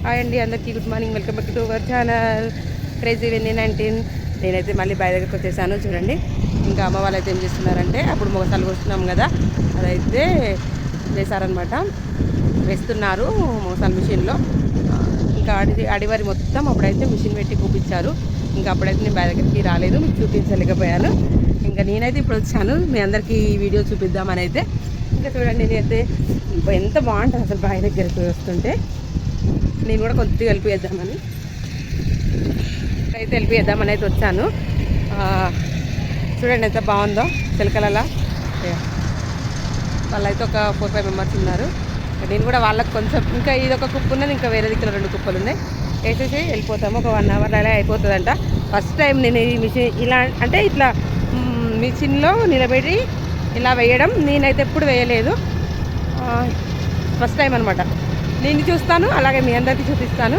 Hi అండి, అందరికీ good morning. Welcome back to our channel crazy Venny 19. నేనైతే మళ్ళీ బాయ్ దగ్గరికి వచ్చేసాను. చూడండి, ఇంకా అమ్మ వాళ్ళు అయితే ఏం చేస్తున్నారంటే, అప్పుడు మొగసాలు వస్తున్నాం కదా, అదైతే వేశారనమాట, వేస్తున్నారు మొగసాలు మిషన్లో. ఇంకా అడివారి మొత్తం అప్పుడైతే మిషన్ పెట్టి కూపించారు. ఇంకా అప్పుడైతే నేను బాయ్ దగ్గరికి రాలేదు, మీకు చూపించలేకపోయాను. ఇంకా నేనైతే ఇప్పుడు వచ్చాను మీ అందరికీ వీడియో చూపిద్దామని అయితే. ఇంకా చూడండి, నేనైతే ఎంత బాగుంటుంది అసలు బాయ్ దగ్గరికి వస్తుంటే. నేను కూడా కొద్దిగా హెల్ప్ చేద్దామని అయితే అయితే వచ్చాను. చూడండి ఎంత బాగుందో చిలకలలా. వాళ్ళైతే ఒక 4-5 మెంబర్స్ ఉన్నారు. నేను కూడా వాళ్ళకి కొంచెం, ఇంకా ఇది ఒక కుప్ప ఉన్నది, ఇంకా వేరే దిక్కులో 2 కుప్పలు ఉన్నాయి. వేసేసి వెళ్ళిపోతాము. ఒక 1 అవర్ అలా అయిపోతుందంట. ఫస్ట్ టైం నేను ఈ మిషన్ ఇలా అంటే ఇట్లా మిషన్లో నిలబెట్టి ఇలా వేయడం నేనైతే ఎప్పుడు వేయలేదు. ఫస్ట్ టైం అనమాట. నేను చూస్తాను, అలాగే మీ అందరికీ చూపిస్తాను.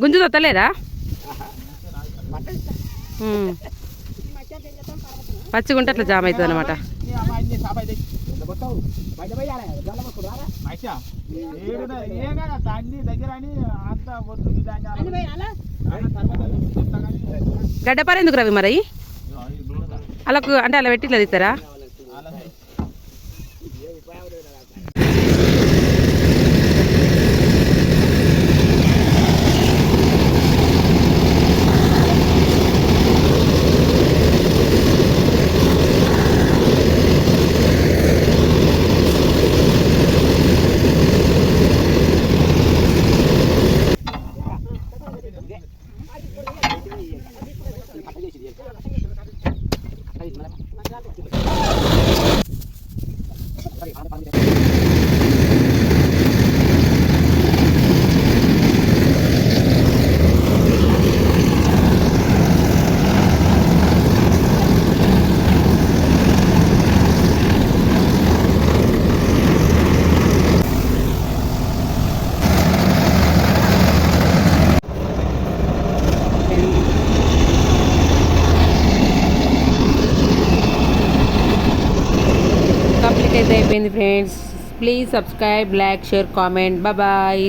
గుంజు తొత్తలేదా? పచ్చిగుంటే అట్లా జామ్ అవుతుంది అనమాట. గడ్డపార ఎందుకు రవి మరి అలా అంటే అలా పెట్టి ఇట్లా తీస్తారా? కంప్లీట్ అయితే అయిపోయింది friends. Please subscribe, like, share, comment. Bye.